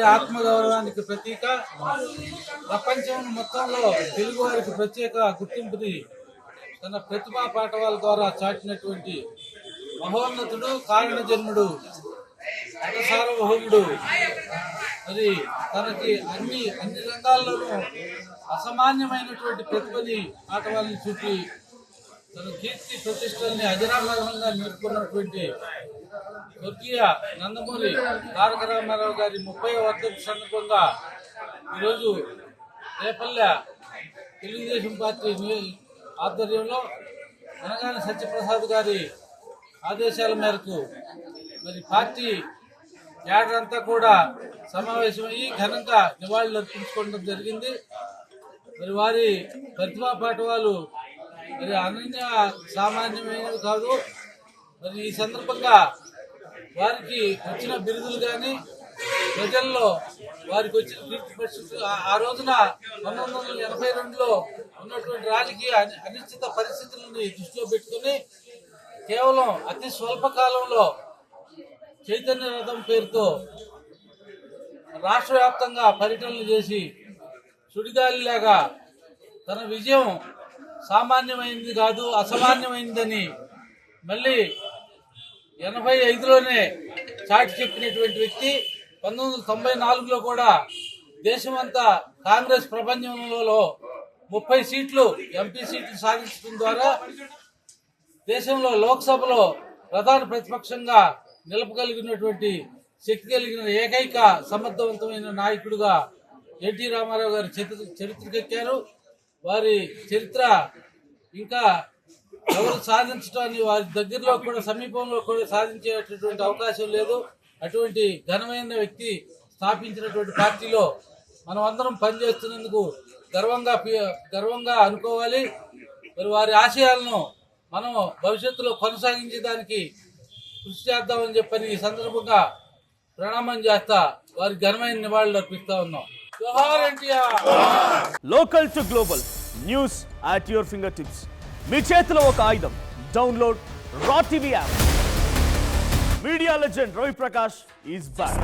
వారి ఆత్మగౌరవానికి ప్రతీక, ప్రపంచం మొత్తంలో తెలుగు వారికి ప్రత్యేక గుర్తింపుని తన ప్రతిభా పాఠవాల ద్వారా చాటినటువంటి మహోన్నతుడు, కారణ జన్ముడు, సార్వభౌముడు. మరి తనకి అన్ని రంగాల్లోనూ అసామాన్యమైనటువంటి ప్రతిభని పాఠవాలను చూపి తన కీర్తి ప్రతిష్టల్ని అజరామరంగా నిలుపుకున్నటువంటి స్వర్గీయ నందమూరి తారక రామారావు గారి 30వ వర్ధంతి సందర్భంగా ఈరోజు రేపల్లె తెలుగుదేశం పార్టీ ఆధ్వర్యంలో అనగాని సత్యప్రసాద్ గారి ఆదేశాల మేరకు మరి పార్టీ క్యాడర్ అంతా కూడా సమావేశమయ్యి ఘనంగా నివాళులు అర్పించుకోవడం జరిగింది. మరి వారి ప్రతిభా పాఠవాలు మరి అనన్య సామాన్యమైనవి కాదు. మరి ఈ సందర్భంగా వారికి వచ్చిన బిరుదులు కానీ ప్రజల్లో వారికి వచ్చిన కీర్తి పరిస్థితులు ఆ రోజున 1982లో ఉన్నటువంటి రాజకీయ అనిశ్చిత పరిస్థితులని దృష్టిలో పెట్టుకుని కేవలం అతి స్వల్ప కాలంలో చైతన్య రథం పేరుతో రాష్ట్ర వ్యాప్తంగా పర్యటనలు చేసి సుడిగాలిలాగా తన విజయం సామాన్యమైంది కాదు, అసామాన్యమైందని మళ్ళీ 85లోనే చాటి చెప్పినటువంటి వ్యక్తి. 1994లో కూడా దేశమంతా కాంగ్రెస్ ప్రపంచంలో 30 సీట్లు ఎంపీ సీట్లు సాధించడం ద్వారా దేశంలో లోక్సభలో ప్రధాన ప్రతిపక్షంగా నిలపగలిగినటువంటి శక్తి కలిగిన ఏకైక సమర్థవంతమైన నాయకుడిగా ఎన్టీ రామారావు గారు చరిత్రకెక్కారు. వారి చరిత్ర ఇంకా ఎవరు సాధించడాన్ని వారి దగ్గరలో కూడా సమీపంలో కూడా సాధించేటటువంటి అవకాశం లేదు. అటువంటి ఘనమైన వ్యక్తి స్థాపించినటువంటి పార్టీలో మనం అందరం పనిచేస్తున్నందుకు గర్వంగా అనుకోవాలి. మరి వారి ఆశయాలను మనం భవిష్యత్తులో కొనసాగించడానికి కృషి చేద్దామని చెప్పని ఈ సందర్భంగా ప్రణామం చేస్తా వారి ఘనమైన నివాళులు అర్పిస్తా ఉన్నాం. జోహార్ NTR. Local to global news at your fingertips. మీ చేతిలో ఒక ఆయుధం. Download raw TV app. Media legend Ravi Prakash is back.